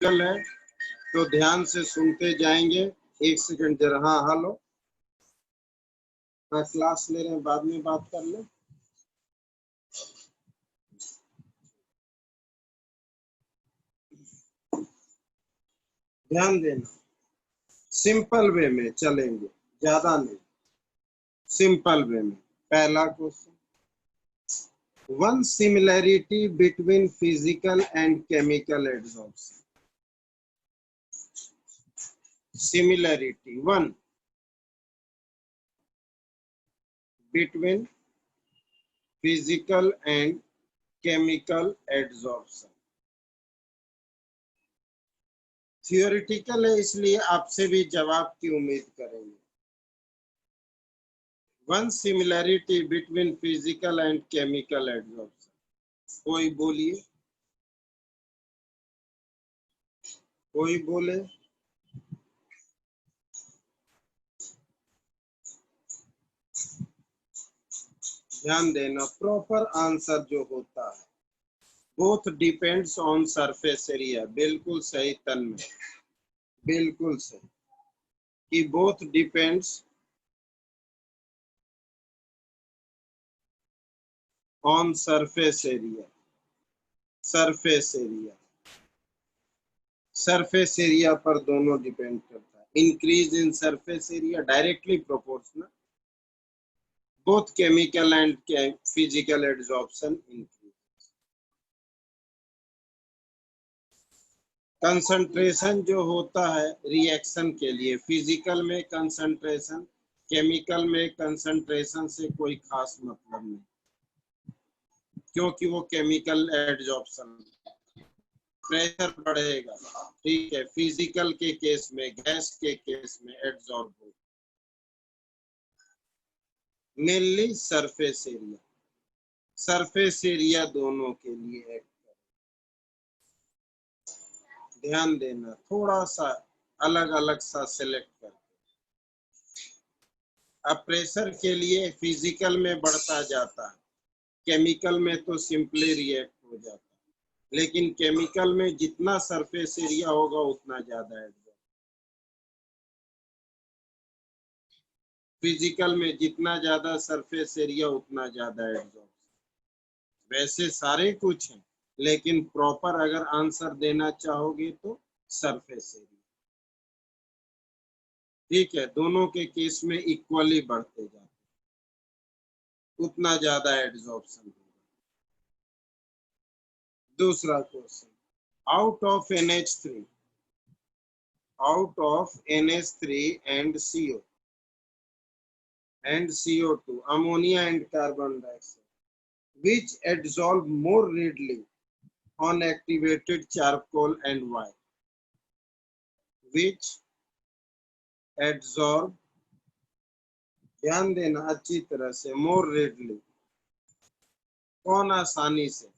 Theoretical है तो ध्यान से सुनते जाएंगे। एक सेकंड जरा। हाँ हेलो, मैं क्लास ले रहे हैं, बाद में बात कर ले। ध्यान देना, सिंपल वे में चलेंगे, ज्यादा नहीं, सिंपल वे में। पहला question, one similarity between physical and chemical adsorption. Similarity one between physical and chemical adsorption। Theoretical है इसलिए आपसे भी जवाब की उम्मीद करेंगे। One similarity between physical and chemical adsorption, कोई बोलिए, कोई बोले। ध्यान देना, प्रॉपर आंसर जो होता है both depends on surface area. बिल्कुल सही तन्मय, बिल्कुल सही कि both depends on surface area. Surface area, surface area पर दोनों डिपेंड करता है। Increase in surface area directly proportional both chemical and physical adsorption increase। Concentration जो होता है रिएक्शन के लिए, फिजिकल में कंसंट्रेशन, केमिकल में कंसंट्रेशन से कोई खास मतलब नहीं, क्योंकि वो केमिकल एड्सॉर्प्शन, प्रेशर बढ़ेगा, ठीक है। फिजिकल के केस में, गैस के केस में एड्सॉर्ब होगा mainly surface area. Surface area दोनों के लिए है। ध्यान देना, थोड़ा सा अलग अलग सा सिलेक्ट करके। अब प्रेशर के लिए फिजिकल में बढ़ता जाता है, केमिकल में तो सिंपली रिएक्ट हो जाता है, लेकिन केमिकल में जितना सरफेस एरिया होगा उतना ज्यादा एडजॉर्ब, फिजिकल में जितना ज्यादा सरफेस एरिया उतना ज्यादा एडजॉर्ब। वैसे सारे कुछ हैं, लेकिन प्रॉपर अगर आंसर देना चाहोगे तो सरफेस एरिया, ठीक है। दोनों के केस में इक्वली बढ़ते जाते, उतना ज्यादा एड्सॉर्प्शन होगा। दूसरा question, out of NH3, out of NH3 and CO and CO2, ammonia and carbon dioxide, which adsorb more readily on activated charcoal and why? Which adsorb, ध्यान देना अच्छी तरह से, मोर रेडली, कौन आसानी से?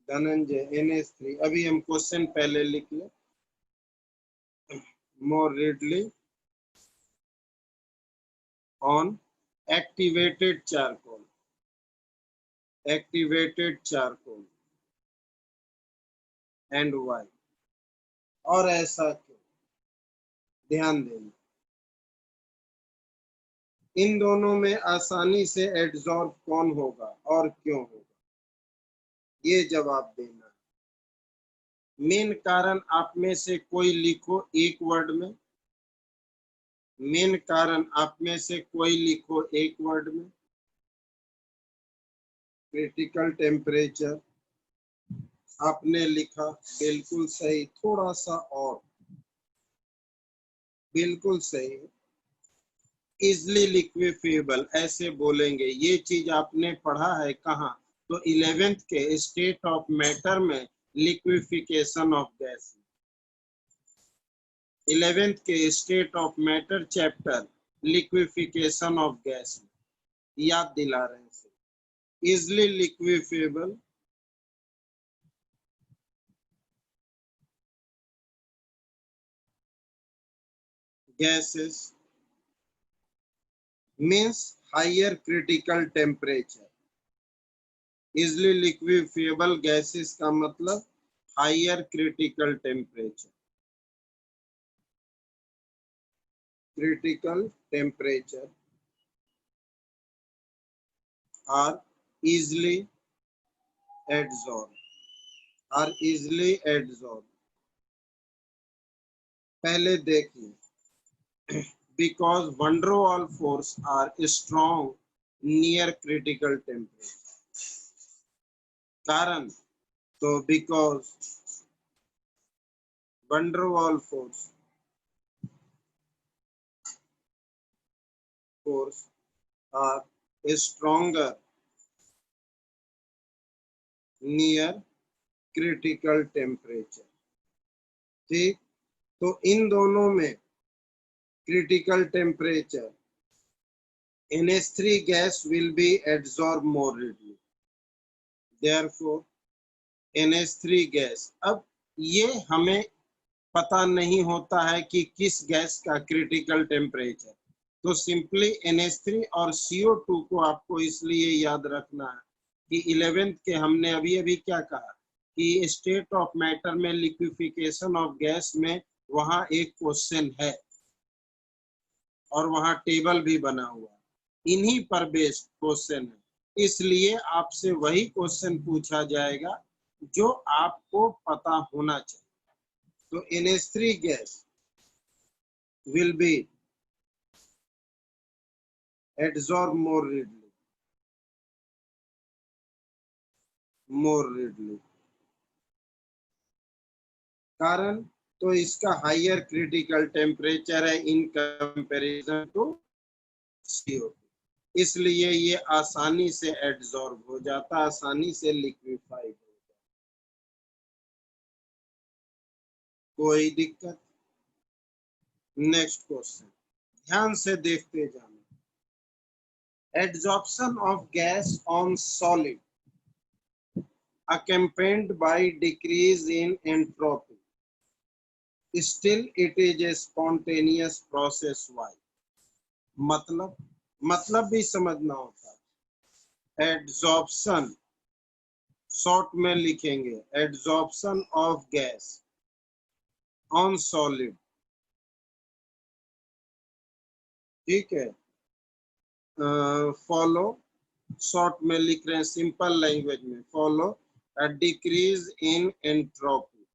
धनंजय, NH3। अभी हम क्वेश्चन पहले लिख ले। More readily on activated charcoal, activated charcoal and why, और ऐसा क्यों? ध्यान देना, इन दोनों में आसानी से एड्सॉर्ब कौन होगा और क्यों होगा, ये जवाब देना है। मेन कारण आप में से कोई लिखो एक वर्ड में, मेन कारण आप में से कोई लिखो एक वर्ड में। क्रिटिकल टेम्परेचर आपने लिखा, बिल्कुल सही, थोड़ा सा और, बिल्कुल सही। इजली लिक्विफिएबल ऐसे बोलेंगे, ये चीज आपने पढ़ा है कहाँ? तो 11th के स्टेट ऑफ मैटर में लिक्विफिकेशन ऑफ गैस, 11th के state of matter chapter liquefaction of gas, याद दिला रहे हैं। Easily liquefiable gases means higher critical temperature। easily liquefiable gases का मतलब higher critical temperature. Critical temperature are easily adsorbed. पहले देखिए, because van der Waal force are strong near critical temperature. कारण तो because van der Waal force are stronger near critical temperature. ठीक, तो इन दोनों में critical temperature NH3 gas will be adsorbed more readily. Therefore NH3 gas, अब ये हमें पता नहीं होता है कि किस गैस का क्रिटिकल टेम्परेचर, तो सिंपली NH3 और CO2 को आपको इसलिए याद रखना है कि 11th के हमने अभी अभी क्या कहा कि स्टेट ऑफ मैटर में लिक्विफिकेशन ऑफ गैस में वहां एक क्वेश्चन है और वहां टेबल भी बना हुआ, इन्हीं पर बेस्ड क्वेश्चन है, इसलिए आपसे वही क्वेश्चन पूछा जाएगा जो आपको पता होना चाहिए. तो NH3 gas will be adsorbed more readily. कारण तो इसका हायर क्रिटिकल टेम्परेचर है इन कंपैरिजन टू CO2, इसलिए ये आसानी से एडसॉर्ब हो जाता, आसानी से लिक्विफाइड हो जाता. कोई दिक्कत? नेक्स्ट क्वेश्चन ध्यान से देखते जाना. Adsorption of gas on solid accompanied by decrease in entropy, still it is a spontaneous process. Why? मतलब भी समझना होता है. एडसॉर्प्शन शॉर्ट में लिखेंगे, adsorption of gas on solid. ठीक है, फॉलो शॉर्ट में लिख रहे हैं, सिंपल लैंग्वेज में follow a decrease in entropy,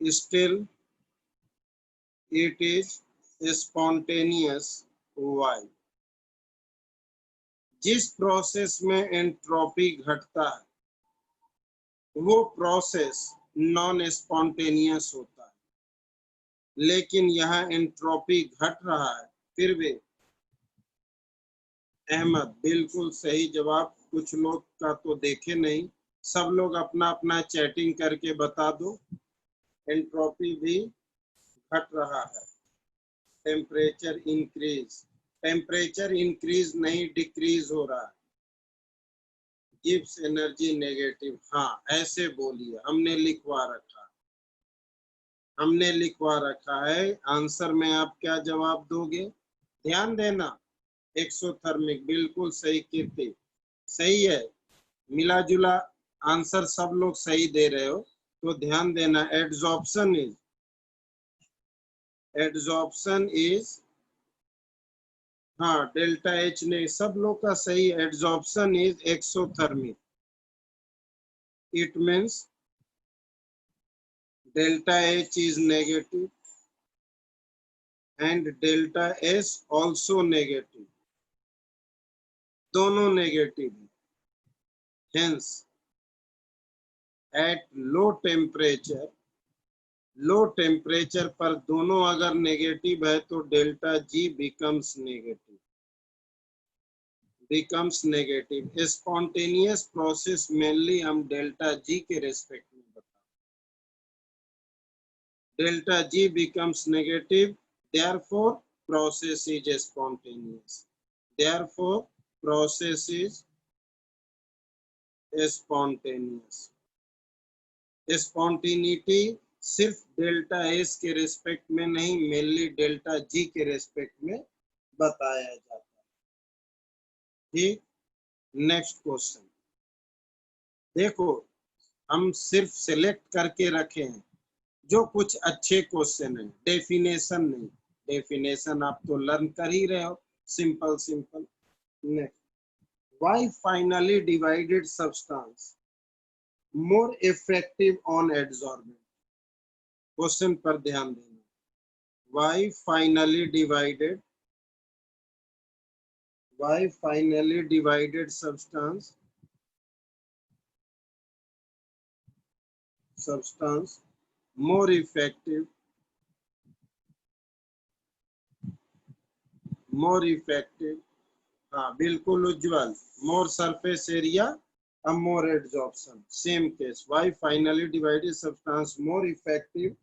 still it is spontaneous. Why? जिस प्रोसेस में एंट्रोपी घटता है वो प्रोसेस नॉन स्पॉन्टेनियस होता है, लेकिन यहाँ एंट्रोपी घट रहा है फिर भी. अहमद बिल्कुल सही जवाब. कुछ लोग का तो देखे नहीं, सब लोग अपना अपना चैटिंग करके बता दो. एंट्रोपी भी घट रहा है. टेम्परेचर इंक्रीज नहीं डिक्रीज हो रहा है. गिव्स एनर्जी नेगेटिव, हाँ ऐसे बोलिए, हमने लिखवा रखा है. आंसर में आप क्या जवाब दोगे? ध्यान देना. एक्सोथर्मिक बिल्कुल सही. कीर्ति सही है, मिला जुला आंसर सब लोग सही दे रहे हो, तो ध्यान देना. एडसॉर्प्शन इज हाँ डेल्टा H ने सब लोग का सही. Adsorption is exothermic. It means delta H is negative and delta S also negative. दोनों नेगेटिव है. Hence, at low temperature पर दोनों अगर नेगेटिव है तो delta G becomes negative. Spontaneous process mainly हम डेल्टा G के रेस्पेक्ट में बताते. Delta G becomes negative, therefore process is spontaneous. Process is spontaneous. Spontaneity सिर्फ डेल्टा S के रेस्पेक्ट में नहीं, मेनली डेल्टा G के रेस्पेक्ट में बताया जाता है. ठीक, नेक्स्ट क्वेश्चन. देखो हम सिर्फ सिलेक्ट करके रखे हैं जो कुछ अच्छे क्वेश्चन है, डेफिनेशन नहीं। डेफिनेशन आप तो लर्न कर ही रहे हो, simple simple. Next, why finely divided substance more effective on adsorbent. Question पर ध्यान देना। Why finely divided substance more effective हाँ बिल्कुल उज्जवल, मोर सरफेस एरिया अब more adsorption, same case. Why finely divided substance more effective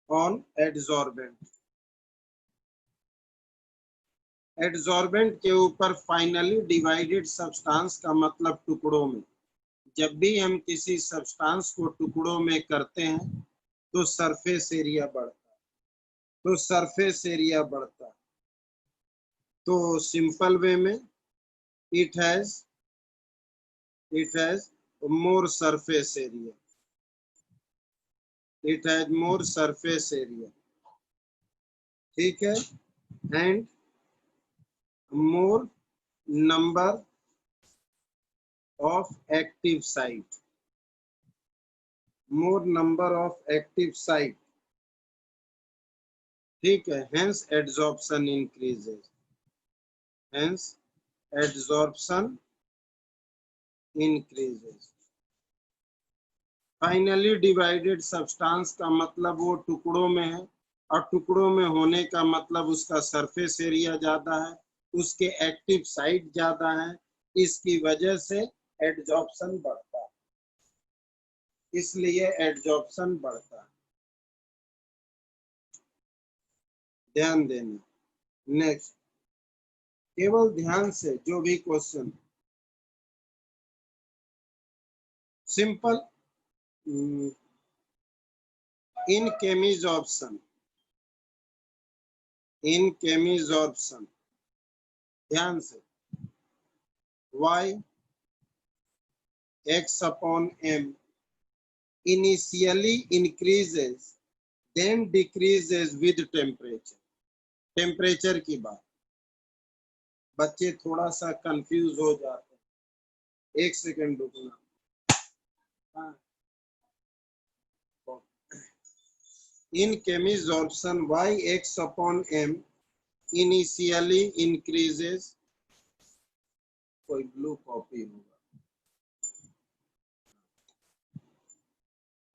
on adsorbent. Adsorbent के ऊपर finally divided substance का मतलब टुकड़ों में। जब भी हम किसी सब्सटेंस को टुकड़ों में करते हैं तो सरफेस एरिया बढ़ता है। तो सिंपल वे में it has more surface area, ठीक है, and more number of active site, ठीक है, hence adsorption increases. Finally divided substance का मतलब वो टुकड़ों में है, और टुकड़ों में होने का मतलब उसका सरफेस एरिया ज्यादा है, उसके एक्टिव साइट ज्यादा है, इसकी वजह से एड्सॉर्प्शन बढ़ता है, इसलिए एड्सॉर्प्शन बढ़ता है। ध्यान देना। नेक्स्ट, केवल ध्यान से जो भी क्वेश्चन सिंपल इन केमिजॉर्प्शन ध्यान से, y x upon m initially increases then decreases with temperature की बात। बच्चे थोड़ा सा कंफ्यूज हो जाते हैं, एक सेकंड रुकना। हाँ, in chemisabsorption y x upon m initially increases, कोई ब्लू कॉपी होगा,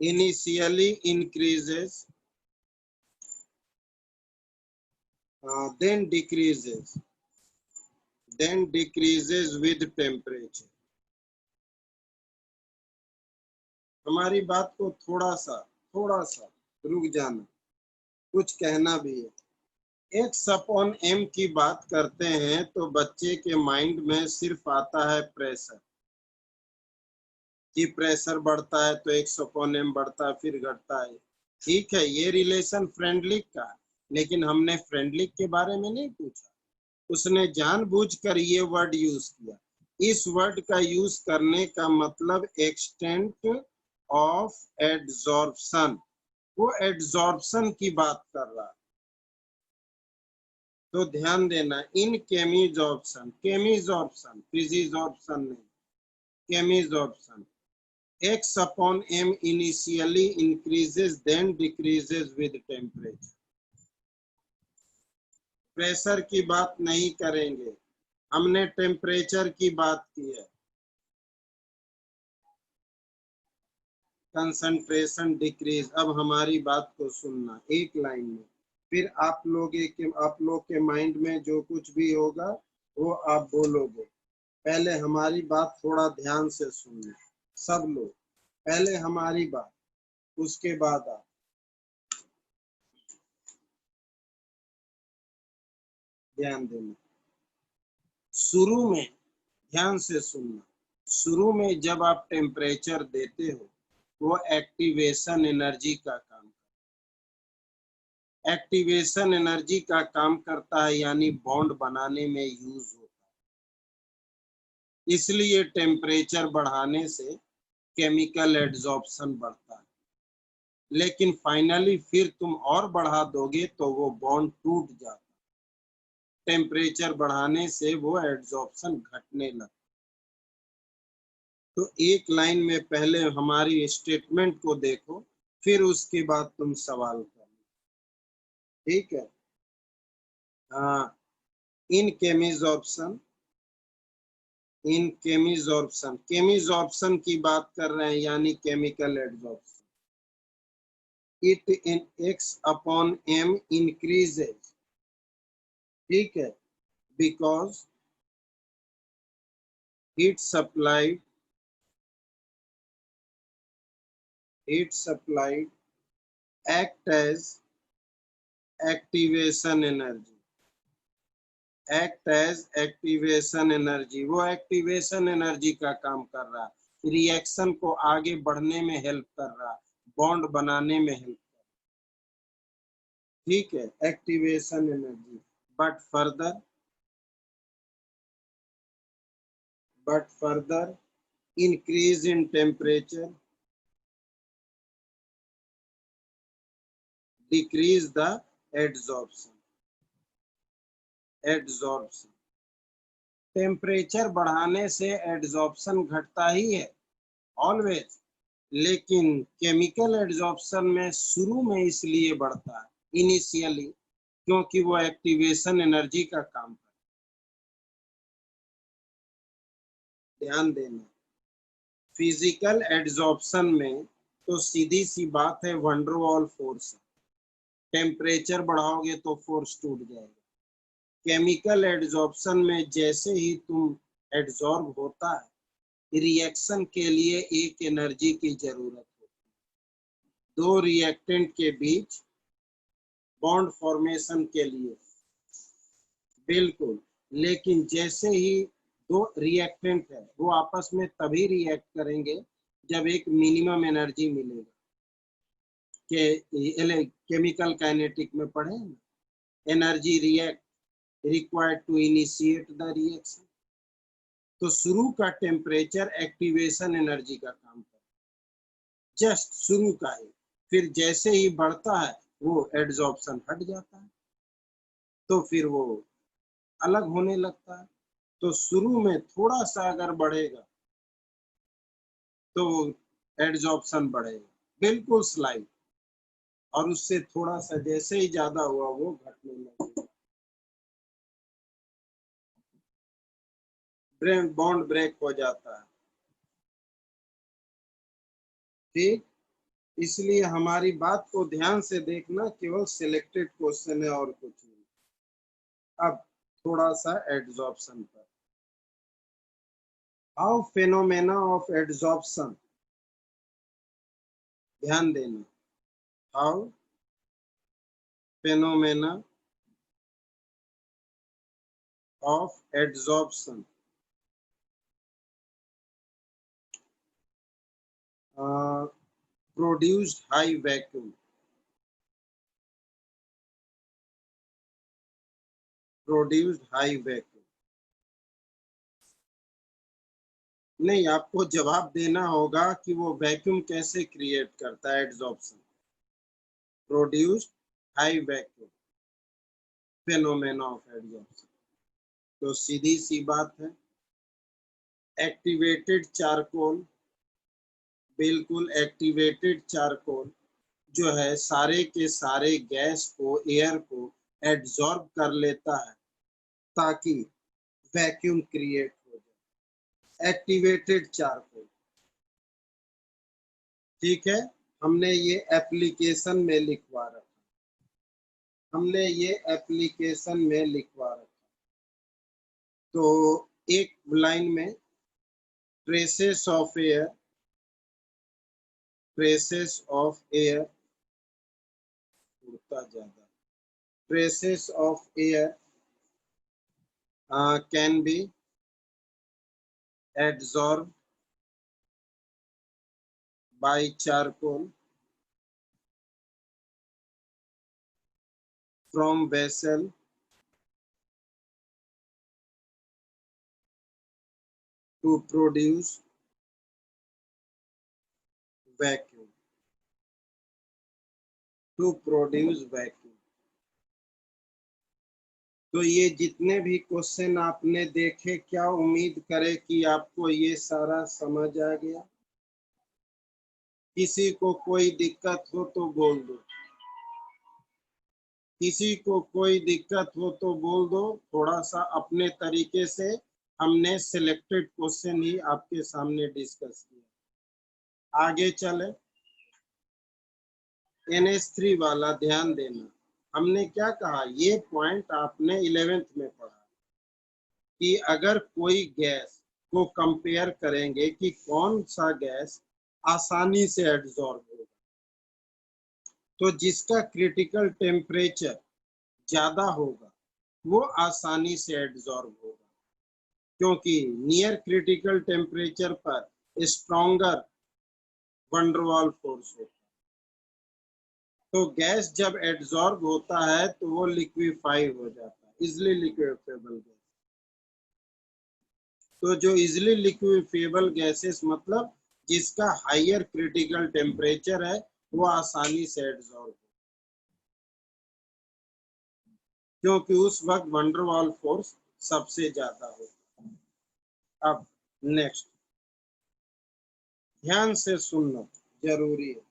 initially increases then decreases with temperature। हमारी बात को थोड़ा सा रुक जाना, कुछ कहना भी है। एक्स अपॉन एम की बात करते हैं तो बच्चे के माइंड में सिर्फ आता है प्रेशर, कि प्रेशर बढ़ता है तो एक्स अपॉन एम बढ़ता है फिर घटता है। ठीक है, ये रिलेशन फ्रेंडली का, लेकिन हमने फ्रेंडली के बारे में नहीं पूछा। उसने जानबूझकर ये वर्ड यूज किया। इस वर्ड का यूज करने का मतलब एक्सटेंट ऑफ एड्सॉर्प्शन, वो एड्सॉर्प्शन की बात कर रहा है। तो ध्यान देना, इन केमिजॉर्प्शन फिजिजॉर्प्शन नहीं, केमिजॉर्प्शन x upon m initially increases then decreases with temperature। Pressure की बात नहीं करेंगे, हमने टेम्परेचर की बात की है। Concentration decrease. अब हमारी बात को सुनना एक लाइन में, फिर आप लोग के माइंड में जो कुछ भी होगा वो आप बोलोगे। पहले हमारी बात थोड़ा ध्यान से सुनना सब लोग, पहले हमारी बात, उसके बाद आप। ध्यान देना, शुरू में ध्यान से सुनना, शुरू में जब आप टेम्परेचर देते हो वो एक्टिवेशन एनर्जी का काम करता है, यानी बॉन्ड बनाने में यूज होता है। इसलिए टेम्परेचर बढ़ाने से केमिकल एड्सॉर्प्शन बढ़ता है, लेकिन फाइनली फिर तुम और बढ़ा दोगे तो वो बॉन्ड टूट जाता है। टेम्परेचर बढ़ाने से वो एड्सॉर्प्शन घटने लगता है। तो एक लाइन में पहले हमारी स्टेटमेंट को देखो, फिर उसके बाद तुम सवाल करो, ठीक है। हाँ, इन केमिजॉर्प्शन, इन केमिजॉर्प्शन, केमिजॉर्प्शन की बात कर रहे हैं, यानी chemical adsorption. It in x upon m increases, ठीक है, because heat supplied, heat supplied act as activation energy, act as activation energy, वो एक्टिवेशन एनर्जी का काम कर रहा है, रिएक्शन को आगे बढ़ने में हेल्प कर रहा है, बॉन्ड बनाने में हेल्प कर रहा है, ठीक है, activation energy. but further increase in temperature decrease the adsorption, adsorption, temperature बढ़ाने से एड्सॉर्प्शन घटता ही है ऑलवेज, लेकिन केमिकल एड्सॉर्प्शन में शुरू में इसलिए बढ़ता है इनिशियली, क्योंकि वो एक्टिवेशन एनर्जी का काम करता है। ध्यान देना, फिजिकल एड्सॉर्प्शन में तो सीधी सी बात है, वंडरवॉल फोर्स है, टेम्परेचर बढ़ाओगे तो फोर्स टूट जाएगा। केमिकल एड्सॉर्प्शन में जैसे ही तुम एड्सॉर्ब होता है, रिएक्शन के लिए एक एनर्जी की जरूरत होती है, दो रिएक्टेंट के बीच बॉन्ड फॉर्मेशन के लिए, बिल्कुल, लेकिन जैसे ही दो रिएक्टेंट है वो आपस में तभी रिएक्ट करेंगे जब एक मिनिमम एनर्जी मिलेगा, के केमिकल काइनेटिक में पढ़े ना, energy react required to initiate the reaction. तो शुरू का टेम्परेचर एक्टिवेशन एनर्जी का काम करता है, जस्ट शुरू का ही, फिर जैसे ही बढ़ता है वो एड्सॉर्प्शन हट जाता है, तो फिर वो अलग होने लगता है। तो शुरू में थोड़ा सा अगर बढ़ेगा तो एड्सॉर्प्शन बढ़ेगा, बिल्कुल स्लाइड, और उससे थोड़ा सा जैसे ही ज्यादा हुआ वो घटने लगेगा, बॉन्ड ब्रेक हो जाता है, ठीक। इसलिए हमारी बात को ध्यान से देखना, केवल सिलेक्टेड क्वेश्चन है और कुछ नहीं। अब थोड़ा सा एड्सॉर्प्शन पर, हाउ फेनोमेना ऑफ एड्सॉर्प्शन, ध्यान देना, how phenomena of adsorption produced high vacuum, produced high vacuum, नहीं, आपको जवाब देना होगा कि वो वैक्यूम कैसे क्रिएट करता है adsorption, produced high vacuum, phenomena of adsorption. तो सीधी सी बात है, एक्टिवेटेड चारकोल, बिल्कुल एक्टिवेटेड चारकोल जो है सारे के सारे गैस को, एयर को एब्जॉर्ब कर लेता है ताकि वैक्यूम क्रिएट हो जाए, एक्टिवेटेड चारकोल, ठीक है। हमने ये एप्लीकेशन में लिखवा रखा, हमने ये एप्लीकेशन में लिखवा रखा। तो एक लाइन में, traces of air, traces of air, उड़ता ज्यादा, traces of air can be adsorbed by charcoal from vessel to produce vacuum, to produce vacuum. तो ये जितने भी क्वेश्चन आपने देखे, क्या उम्मीद करें कि आपको ये सारा समझ आ गया। किसी को कोई दिक्कत हो तो बोल दो, किसी को कोई दिक्कत हो तो बोल दो। थोड़ा सा अपने तरीके से हमने सिलेक्टेड क्वेश्चन ही आपके सामने डिस्कस किया। आगे चले, NH3 वाला ध्यान देना। हमने क्या कहा, ये पॉइंट आपने 11th में पढ़ा कि अगर कोई गैस को कंपेयर करेंगे कि कौन सा गैस आसानी से एब्जॉर्ब होगा, तो जिसका क्रिटिकल टेम्परेचर ज्यादा होगा वो आसानी से एब्जॉर्ब होगा, क्योंकि नियर क्रिटिकल टेम्परेचर पर स्ट्रॉन्गर वंडरवाल फोर्स होता है। तो गैस जब एब्जॉर्ब होता है तो वो लिक्विफाई हो जाता है, इजिली लिक्विफेबल गैस। तो जो इजिली लिक्विफेबल गैसेस मतलब जिसका हायर क्रिटिकल टेम्परेचर है वो आसानी से एब्जॉर्ब, क्योंकि उस वक्त वंडरवाल फोर्स सबसे ज्यादा होता है। अब नेक्स्ट, ध्यान से सुनना जरूरी है।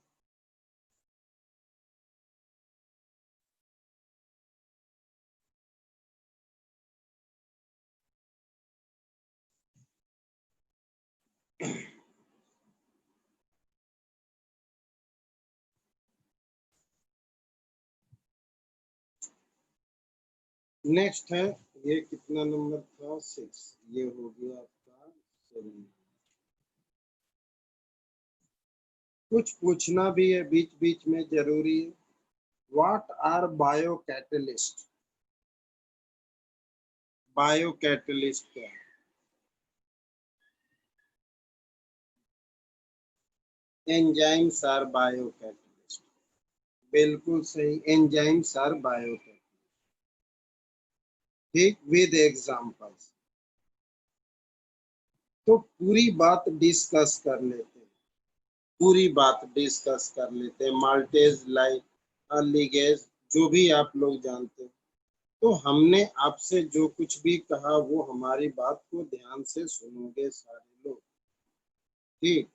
नेक्स्ट है, ये कितना नंबर था, 6, ये हो गया आपका 7। कुछ पूछना भी है बीच बीच में, जरूरी है। What are bio catalyst, bio catalyst क्या है? एंजाइम्स आर बायो कैटलिस्ट, बिल्कुल सही, एंजाइम्स आर बायो कैटलिस्ट। ठीक, विद एग्जांपल्स। तो पूरी बात डिस्कस कर लेते हैं, पूरी बात डिस्कस कर लेते हैं। माल्टेज, लाइक, लिगेज, जो भी आप लोग जानते हैं। तो हमने आपसे जो कुछ भी कहा वो हमारी बात को ध्यान से सुनोगे सारे लोग, ठीक।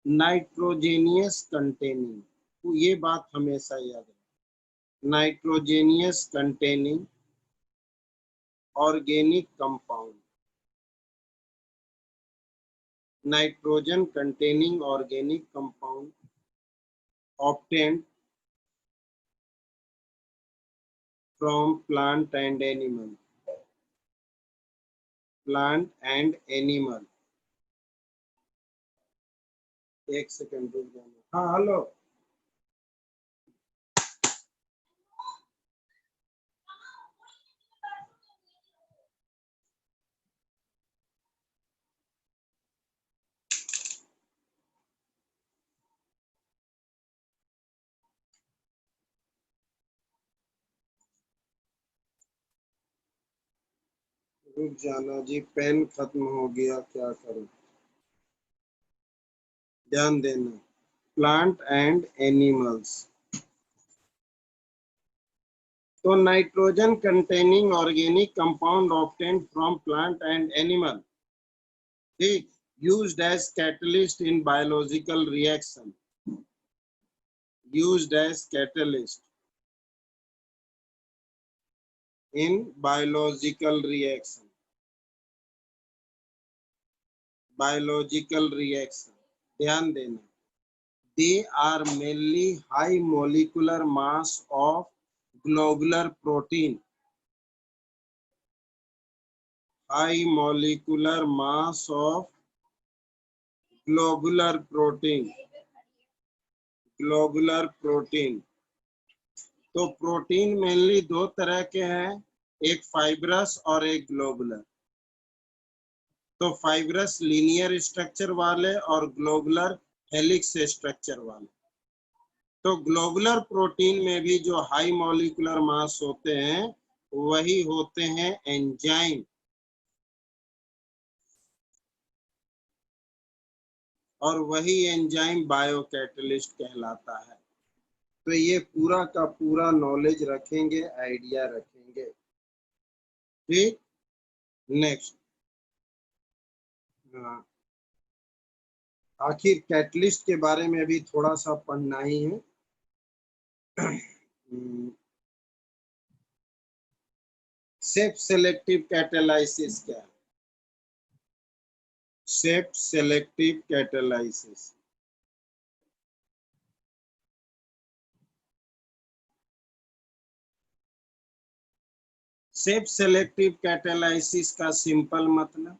नाइट्रोजेनियस कंटेनिंग, तो ये बात हमेशा याद रखें। Nitrogenous containing organic compound, nitrogen containing organic compound obtained from plant and animal, plant and animal। एक सेकंड रुक जाना। हाँ हेलो, रुक जाना जी, पेन खत्म हो गया, क्या करूं। ध्यान देना, प्लांट एंड एनिमल्स। तो nitrogen containing organic compound obtained from plant and animal, ठीक, used as catalyst in biological reaction, used as catalyst in biological reaction, biological reaction। ध्यान देना, they are mainly high molecular mass of globular protein, high molecular mass of globular protein, globular protein। तो protein mainly दो तरह के हैं, एक fibrous और एक ग्लोबुलर। तो फाइब्रस लीनियर स्ट्रक्चर वाले और ग्लोबुलर हेलिक्स स्ट्रक्चर वाले। तो ग्लोबुलर प्रोटीन में भी जो हाई मॉलिक्यूलर मास होते हैं वही होते हैं एंजाइम। और वही एंजाइम बायोकैटलिस्ट कहलाता है। तो ये पूरा का पूरा नॉलेज रखेंगे, आइडिया रखेंगे। ठीक, नेक्स्ट। आखिर कैटलिस्ट के बारे में भी थोड़ा सा पढ़ना ही है। सेल्फ सेलेक्टिव कैटालाइसिस क्या है? Self selective catalysis self selective catalysis का सिंपल मतलब,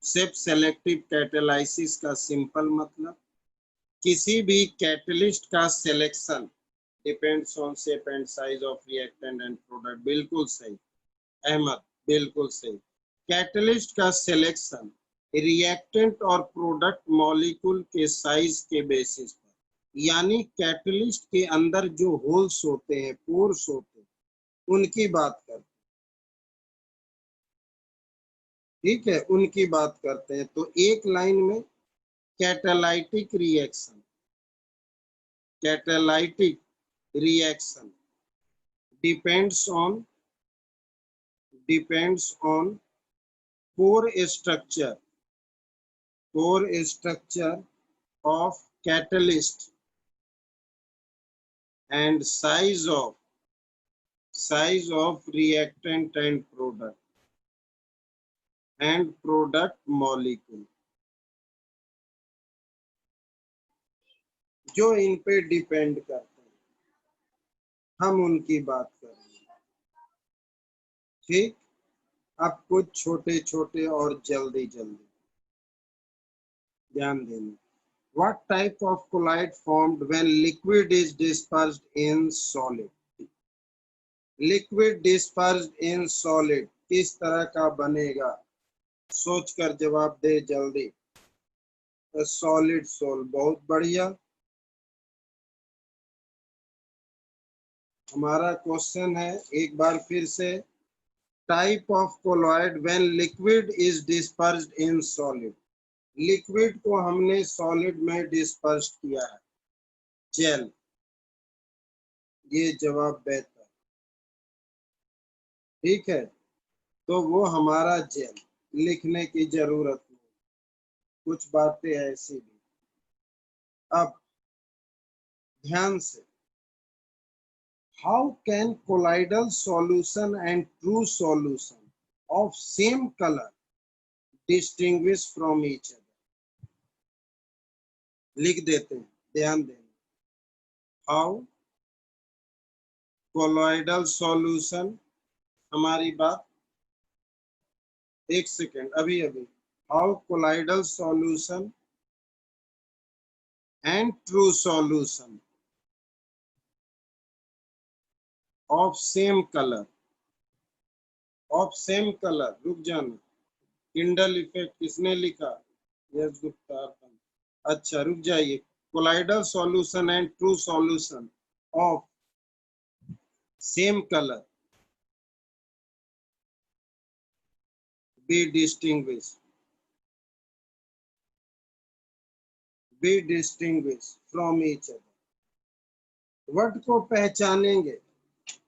सेल्फ सेलेक्टिव कैटालाइसिस का सिंपल मतलब किसी भी कैटलिस्ट का selection depends on shape and size of reactant and product. बिल्कुल सही अहमद, बिल्कुल सही। कैटलिस्ट का सिलेक्शन रिएक्टेंट और प्रोडक्ट मॉलिक्यूल के साइज के बेसिस पर, यानी कैटलिस्ट के अंदर जो होल्स होते हैं, पोर्स होते हैं, उनकी बात करते हैं। ठीक है, उनकी बात करते हैं। तो एक लाइन में catalytic reaction, catalytic reaction depends on core structure of catalyst and size of reactant and product molecule, जो इन पे डिपेंड करते हैं, हम उनकी बात करेंगे। ठीक, अब कुछ छोटे छोटे और जल्दी जल्दी ध्यान देना। What type of colloid formed when liquid is dispersed in solid? Liquid dispersed in solid किस तरह का बनेगा? सोचकर जवाब दे जल्दी। सॉलिड सोल, बहुत बढ़िया। हमारा क्वेश्चन है एक बार फिर से, type of colloid when liquid is dispersed in solid. Liquid को हमने सॉलिड में डिस्पर्स किया है, जेल। ये जवाब बेहतर, ठीक है। तो वो हमारा जेल, लिखने की जरूरत नहीं, कुछ बातें ऐसी भी। अब ध्यान से, how can colloidal solution and true solution of same colour distinguish from each other? लिख देते हैं, ध्यान देना। हाउ कोलॉइडल सॉल्यूशन, हमारी बात, एक सेकेंड, अभी अभी। How colloidal solution and true solution of same colour, of same colour, रुक जाना। किंडल इफेक्ट किसने लिखा? यस गुप्ता। अच्छा रुक जाइए। Colloidal solution and true solution of same colour be distinguish from each other. Word को पहचानेंगे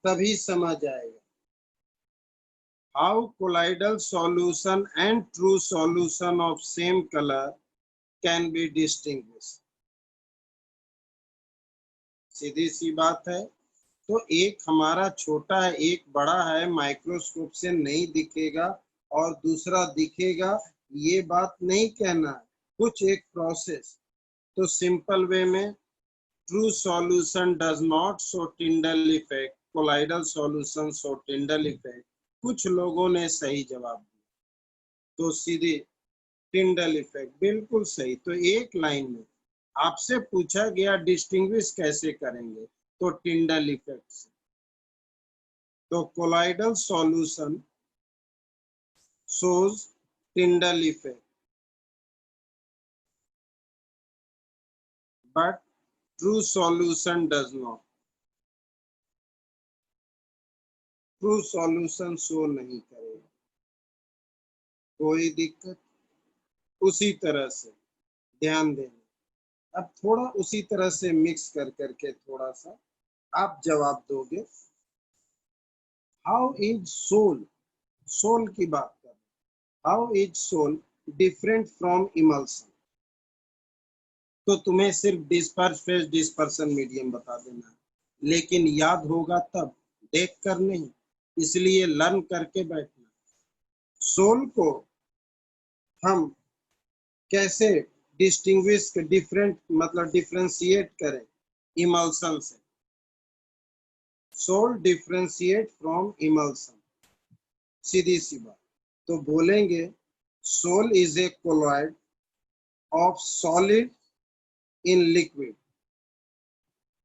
तभी समझ आएगा। How colloidal solution and true solution of same colour can be distinguish. सीधी सी बात है। तो एक हमारा छोटा है, एक बड़ा है, माइक्रोस्कोप से नहीं दिखेगा और दूसरा दिखेगा, ये बात नहीं कहना है, कुछ एक प्रोसेस। तो सिंपल वे में, true solution does not show Tyndall effect, colloidal solution show Tyndall effect. कुछ लोगों ने सही जवाब दिया, तो सीधे टिंडल इफेक्ट, बिल्कुल सही। तो एक लाइन में आपसे पूछा गया डिस्टिंग्विश कैसे करेंगे, तो टिंडल इफेक्ट से। तो colloidal solution shows Tyndall effect, but true solution does not. True solution show नहीं करेगा, कोई दिक्कत। उसी तरह से ध्यान देना। अब थोड़ा उसी तरह से मिक्स कर करके थोड़ा सा आप जवाब दोगे। हाउ इज सोल, सोल की बात कर, how is sol different from emulsion. तो तुम्हें सिर्फ डिस्पर्स फेज डिस्पर्सन मीडियम बता देना है, लेकिन याद होगा तब, देख कर नहीं, इसलिए लर्न करके बैठना। सोल को हम कैसे डिस्टिंग्विश डिफरेंट मतलब डिफरेंशिएट करें इमल्सन से। सोल डिफरेंशिएट फ्रॉम इमल्सन, सीधी सी बात। तो बोलेंगे sol is a colloid of solid in liquid,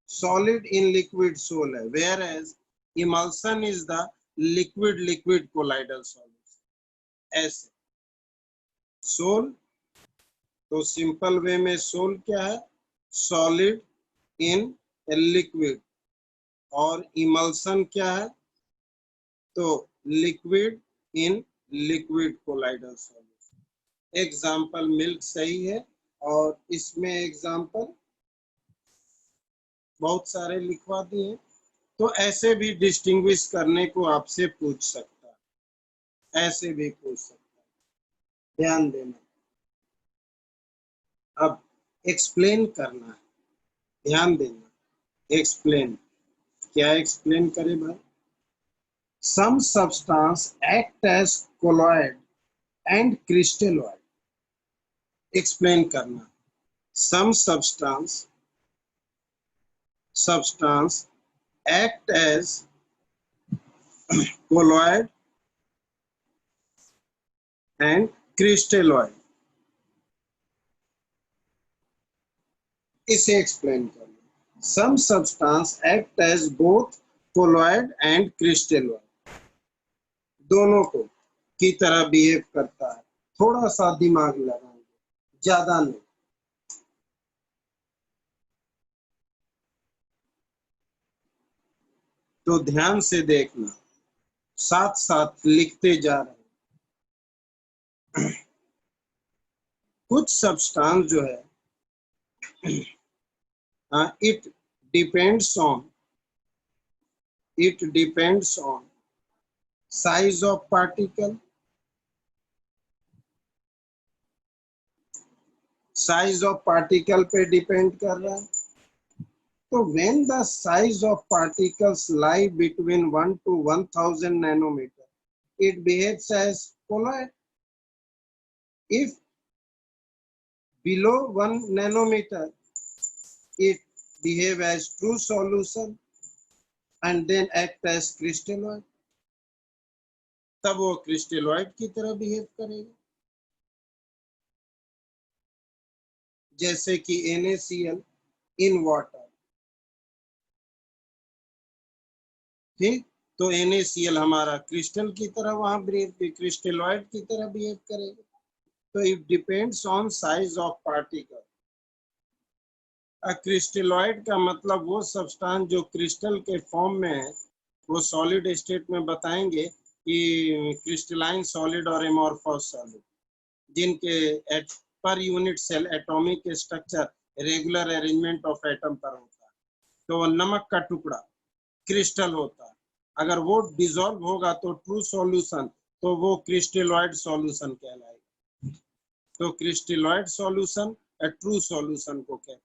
solid in liquid sol है, whereas emulsion is the liquid liquid colloidal solution. ऐसे सोल, तो सिंपल वे में सोल क्या है, सॉलिड इन लिक्विड, और इमल्सन क्या है, तो liquid in liquid colloidal solution. Example milk सही है, और इसमें एग्जाम्पल बहुत सारे लिखवा दिए। तो ऐसे भी डिस्टिंग्विश करने को आपसे पूछ सकता है, ऐसे भी पूछ सकता है, ध्यान देना। अब एक्सप्लेन करना है, ध्यान देना। एक्सप्लेन, क्या एक्सप्लेन करे भाई। Some substance act as colloid and crystalloid, explain करना। Some substance act as colloid and crystalloid, इसे एक्सप्लेन करना। Some substance act as both colloid and crystalloid, दोनों को की तरह बिहेव करता है। थोड़ा सा दिमाग लगाएंगे, ज्यादा नहीं। तो ध्यान से देखना, साथ साथ लिखते जा रहे हैं। कुछ सब्सटेंस जो है, it depends on size of particle, size of particle पे डिपेंड कर रहा है। तो when the size of particles lie between 1 to 1000 nanometer, it behaves as colloid. If below 1 nanometer, it behave as true solution and then act as crystalloid, तब वो क्रिस्टलोइड की तरह behave करेगा। जैसे कि NaCl इन वाटर, ठीक। तो NaCl हमारा क्रिस्टल की तरह वहां क्रिस्टलोइड की तरह बिहेव करेगा। तो it depends on size of particle. Crystalloid का मतलब वो सब्सटेंस जो क्रिस्टल के फॉर्म में है, वो सॉलिड स्टेट में बताएंगे कि क्रिस्टलाइन सॉलिड और एमॉर्फस सॉलिड, जिनके पर unit cell atomic structure regular arrangement of atom पर होता है। तो नमक का टुकड़ा क्रिस्टल होता है, अगर वो डिसॉल्व होगा तो ट्रू सॉल्यूशन, तो वो क्रिस्टलोइड सॉल्यूशन कहलाएगा। तो क्रिस्टलोइड सॉल्यूशन ट्रू सॉल्यूशन को कहते हैं।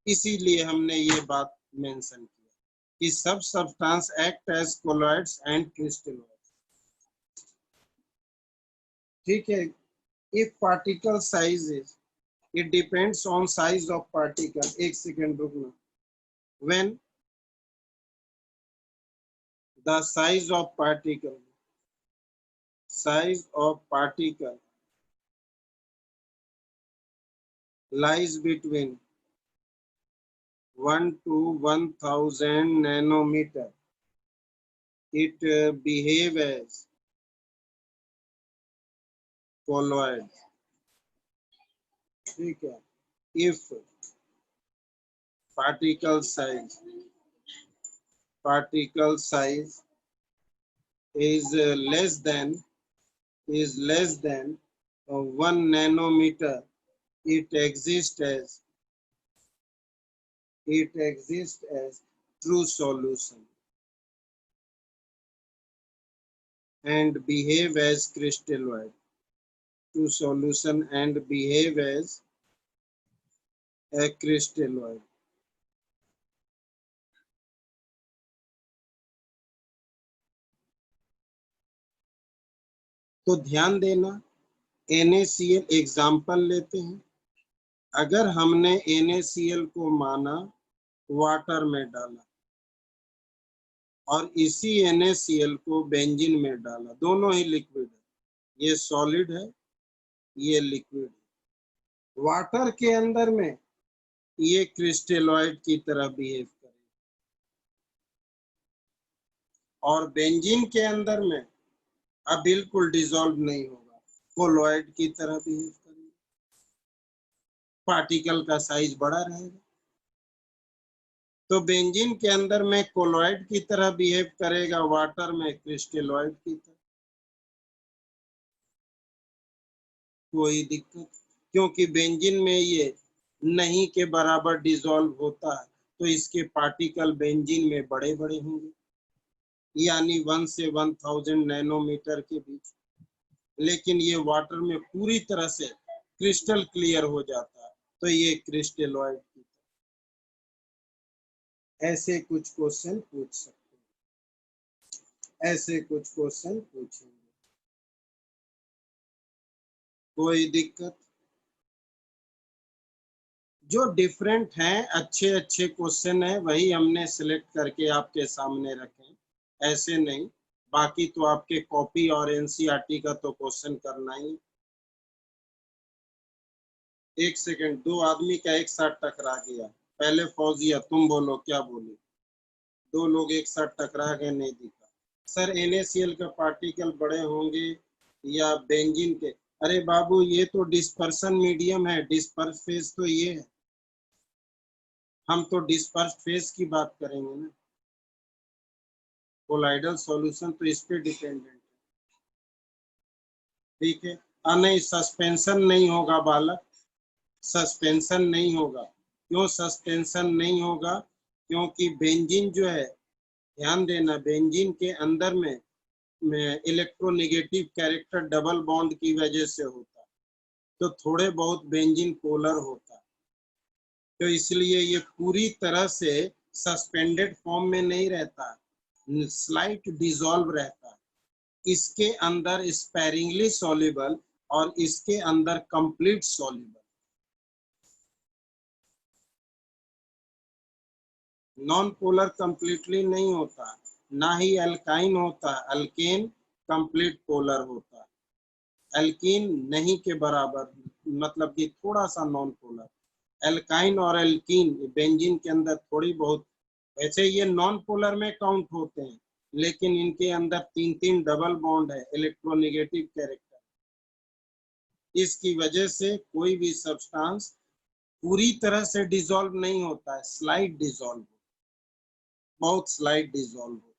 इसीलिए हमने ये बात मेंशन किया कि सब substance act as colloids and crystalloids, ठीक है। If particle size is, it depends on size of particle, एक सेकेंड रुकना। when the size of particle lies between 1 to 1000 nanometer, it behave as colloid, ठीक है। if particle size is less than 1 nanometer, it exists as true solution and behave as crystalloid. True solution and behave as a crystalloid. तो ध्यान देना, NaCl example लेते हैं। अगर हमने NaCl को माना वाटर में डाला और इसी NaCl को बेंजीन में डाला, दोनों ही लिक्विड है, ये सॉलिड है, ये लिक्विड है। वाटर के अंदर में ये क्रिस्टलोइड की तरह बिहेव करेगा और बेंजीन के अंदर में अब बिल्कुल डिसॉल्व नहीं होगा, कोलॉइड की तरह बिहेव करेगा, पार्टिकल का साइज बड़ा रहेगा। तो बेंजीन के अंदर में कोलॉइड की तरह बिहेव करेगा, वाटर में क्रिस्टलोइड की तरह। कोई दिक्कत, क्योंकि बेंजीन में ये नहीं के बराबर डिसॉल्व होता है, तो इसके पार्टिकल बेंजीन में बड़े बड़े होंगे, यानी 1 से 1000 नैनोमीटर के बीच। लेकिन ये वाटर में पूरी तरह से क्रिस्टल क्लियर हो जाता है, तो ये क्रिस्टलोइड की तरह। ऐसे कुछ क्वेश्चन पूछ सकते हैं, ऐसे कुछ क्वेश्चन पूछेंगे। कोई दिक्कत? जो डिफरेंट हैं, अच्छे अच्छे क्वेश्चन है, वही हमने सिलेक्ट करके आपके सामने रखे, ऐसे नहीं। बाकी तो आपके कॉपी और एनसीईआरटी का तो क्वेश्चन करना ही। एक सेकंड, दो आदमी का एक साथ टकरा गया। पहले फौजिया तुम बोलो, क्या बोली? दो लोग एक साथ टकरा गए, नहीं दिखा। सर NaCl का पार्टिकल बड़े होंगे या बेंजीन के? अरे बाबू, ये तो डिस्पर्सन मीडियम है, डिस्पर्स फेज तो ये है, हम तो डिस्पर्स फेज की बात करेंगे ना। कोलाइडल सॉल्यूशन तो इस पे डिपेंडेंट है, ठीक है। नहीं, सस्पेंशन नहीं होगा बालक, सस्पेंशन नहीं होगा। क्यों सस्पेंशन नहीं होगा? क्योंकि बेंजीन जो है, ध्यान देना, बेंजीन के अंदर में इलेक्ट्रोनेगेटिव कैरेक्टर डबल बॉन्ड की वजह से होता है, तो थोड़े बहुत बेंजीन पोलर होता है, तो इसलिए ये पूरी तरह से सस्पेंडेड फॉर्म में नहीं रहता, स्लाइट डिसॉल्व रहता है। इसके अंदर स्पेरिंगली सॉल्युबल और इसके अंदर complete soluble. Non polar completely नहीं होता, ना ही अल्काइन होता, अल्केन कंप्लीट पोलर होता, अल्कीन नहीं के बराबर, मतलब कि थोड़ा सा नॉन पोलर। एल्काइन और एल्कीन बेंजीन के अंदर थोड़ी बहुत, वैसे ये नॉन पोलर में काउंट होते हैं, लेकिन इनके अंदर 3 डबल बॉन्ड है, इलेक्ट्रोनेगेटिव कैरेक्टर। इसकी वजह से कोई भी सब्सटेंस पूरी तरह से डिसॉल्व नहीं होता है, स्लाइड डिसॉल्व, बहुत स्लाइड डिसॉल्व होता है,